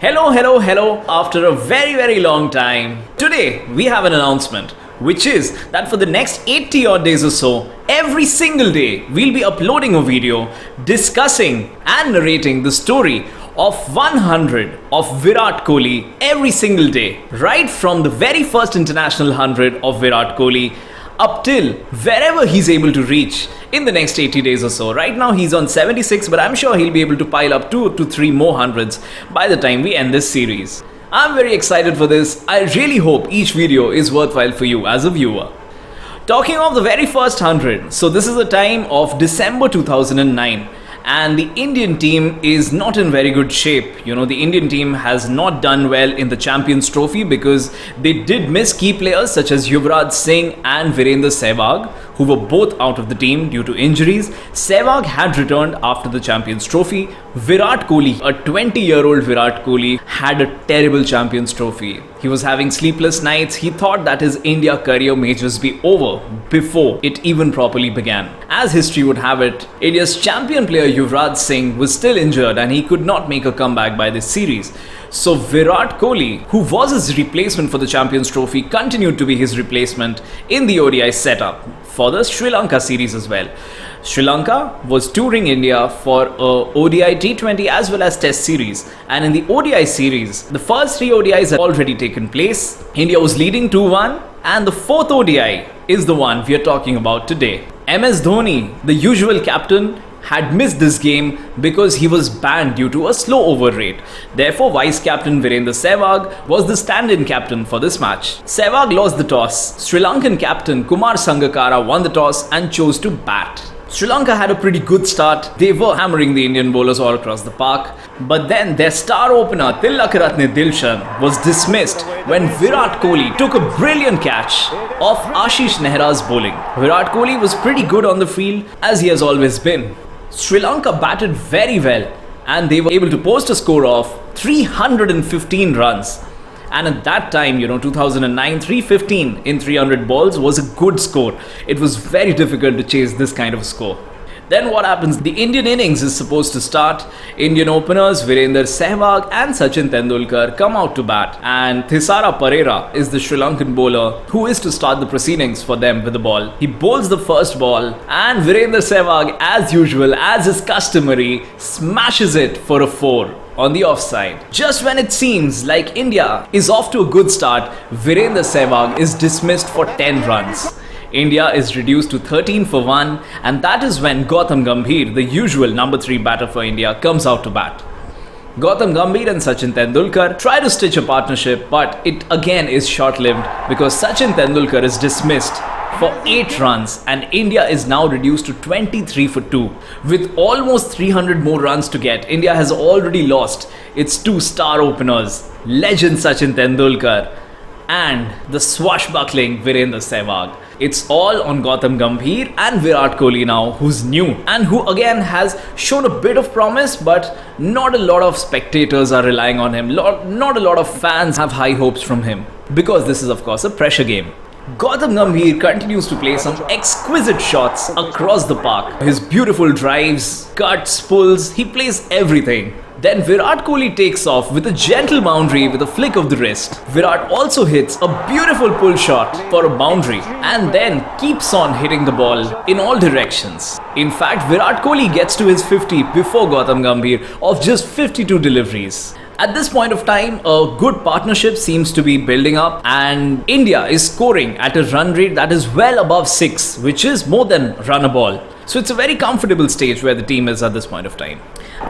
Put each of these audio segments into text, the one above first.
Hello. After a very long time, today we have an announcement, which is that for the next 80 odd days or so, every single day we'll be uploading a video discussing and narrating the story of 100 of Virat Kohli every single day, right from the very first international 100 of Virat Kohli up till wherever he's able to reach in the next 80 days or so. Right now he's on 76, but I'm sure he'll be able to pile up 2 to 3 more hundreds by the time we end this series. I'm very excited for this. I really hope each video is worthwhile for you as a viewer. Talking of the very first 100, so this is a time of December 2009. And the Indian team is not in very good shape. You know, the Indian team has not done well in the Champions Trophy because they did miss key players such as Virat and Virendra Sehwag, who were both out of the team due to injuries. Sehwag had returned after the Champions Trophy. Virat Kohli, a 20-year-old Virat Kohli, had a terrible Champions Trophy. He was having sleepless nights. He thought that his India career may just be over before it even properly began. As history would have it, India's champion player Yuvraj Singh was still injured and he could not make a comeback by this series. So Virat Kohli, who was his replacement for the Champions Trophy, continued to be his replacement in the ODI setup for the Sri Lanka series as well. Sri Lanka was touring India for a ODI T20 as well as Test series, and in the ODI series, the first 3 ODIs had already taken place. India was leading 2-1, and the 4th ODI is the one we are talking about today. MS Dhoni, the usual captain, had missed this game because he was banned due to a slow over rate. Therefore, vice-captain Virendra Sehwag was the stand-in captain for this match. Sehwag lost the toss. Sri Lankan captain Kumar Sangakkara won the toss and chose to bat. Sri Lanka had a pretty good start. They were hammering the Indian bowlers all across the park. But then their star opener Tilakaratne Dilshan was dismissed when Virat Kohli took a brilliant catch off Ashish Nehra's bowling. Virat Kohli was pretty good on the field, as he has always been. Sri Lanka batted very well and they were able to post a score of 315 runs. And at that time, 2009, 315 in 300 balls was a good score. It was very difficult to chase this kind of score. Then what happens? The Indian innings is supposed to start. Indian openers Virendra Sehwag and Sachin Tendulkar come out to bat, and Thisara Perera is the Sri Lankan bowler who is to start the proceedings for them with the ball. He bowls the first ball and Virendra Sehwag, as usual, as is customary, smashes it for a 4 on the offside. Just when it seems like India is off to a good start, Virendra Sehwag is dismissed for 10 runs. India is reduced to 13 for 1, and that is when Gautam Gambhir, the usual number 3 batter for India, comes out to bat. Gautam Gambhir and Sachin Tendulkar try to stitch a partnership, but it again is short-lived because Sachin Tendulkar is dismissed for 8 runs and India is now reduced to 23 for 2. With almost 300 more runs to get, India has already lost its 2 star openers, legend Sachin Tendulkar and the swashbuckling Virendra Sehwag. It's all on Gautam Gambhir and Virat Kohli now, who's new and who again has shown a bit of promise, but not a lot of spectators are relying on him. Not a lot of fans have high hopes from him because this is of course a pressure game. Gautam Gambhir continues to play some exquisite shots across the park. His beautiful drives, cuts, pulls, he plays everything. Then Virat Kohli takes off with a gentle boundary with a flick of the wrist. Virat also hits a beautiful pull shot for a boundary and then keeps on hitting the ball in all directions. In fact, Virat Kohli gets to his 50 before Gautam Gambhir of just 52 deliveries. At this point of time, a good partnership seems to be building up and India is scoring at a run rate that is well above 6, which is more than run a ball. So it's a very comfortable stage where the team is at this point of time.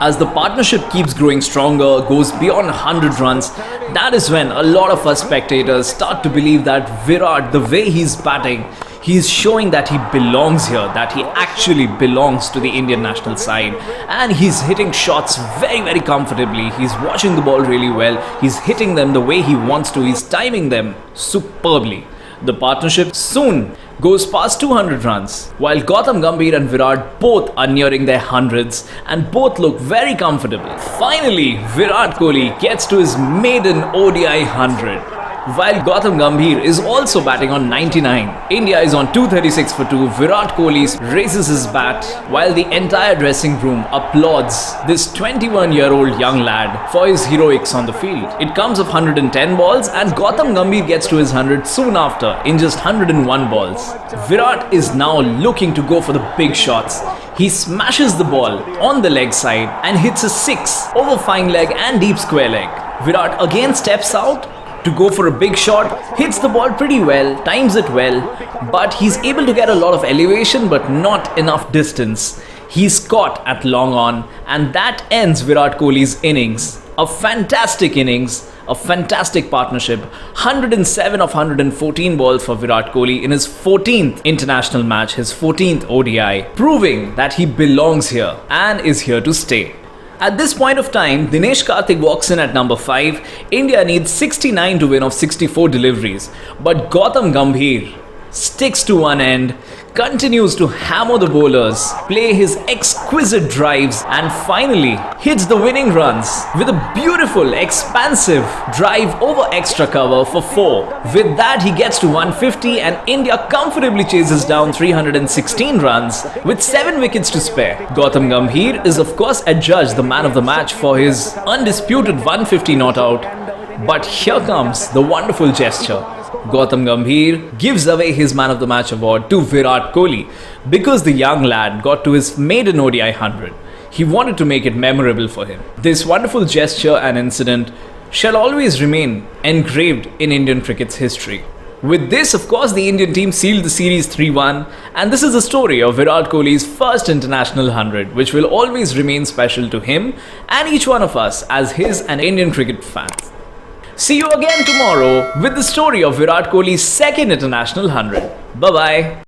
As the partnership keeps growing stronger, goes beyond 100 runs, that is when a lot of us spectators start to believe that Virat, the way he's batting, he's showing that he belongs here, that he actually belongs to the Indian national side. And he's hitting shots very comfortably. He's watching the ball really well. He's hitting them the way he wants to. He's timing them superbly. The partnership soon goes past 200 runs, while Gautam Gambhir and Virat both are nearing their hundreds and both look very comfortable. Finally, Virat Kohli gets to his maiden ODI 100. while Gautam Gambhir is also batting on 99. India is on 236 for 2. Virat Kohli raises his bat while the entire dressing room applauds this 21-year-old young lad for his heroics on the field. It comes of 110 balls and Gautam Gambhir gets to his 100 soon after in just 101 balls. Virat is now looking to go for the big shots. He smashes the ball on the leg side and hits a 6 over fine leg and deep square leg. Virat again steps out to go for a big shot, hits the ball pretty well, times it well, but he's able to get a lot of elevation but not enough distance. He's caught at long on, and that ends Virat Kohli's innings. A fantastic innings, a fantastic partnership. 107 of 114 balls for Virat Kohli in his 14th international match, his 14th ODI, proving that he belongs here and is here to stay. At this point of time, Dinesh Karthik walks in at number 5. India needs 69 to win of 64 deliveries. But Gautam Gambhir sticks to one end, continues to hammer the bowlers, play his exquisite drives, and finally hits the winning runs with a beautiful, expansive drive over extra cover for 4. With that, he gets to 150 and India comfortably chases down 316 runs with 7 wickets to spare. Gautam Gambhir is of course adjudged the man of the match for his undisputed 150 not out. But here comes the wonderful gesture. Gautam Gambhir gives away his Man of the Match award to Virat Kohli because the young lad got to his maiden ODI 100. He wanted to make it memorable for him. This wonderful gesture and incident shall always remain engraved in Indian cricket's history. With this, of course, the Indian team sealed the series 3-1, and this is the story of Virat Kohli's first international 100, which will always remain special to him and each one of us as his and Indian cricket fans. See you again tomorrow with the story of Virat Kohli's second international 100. Bye-bye.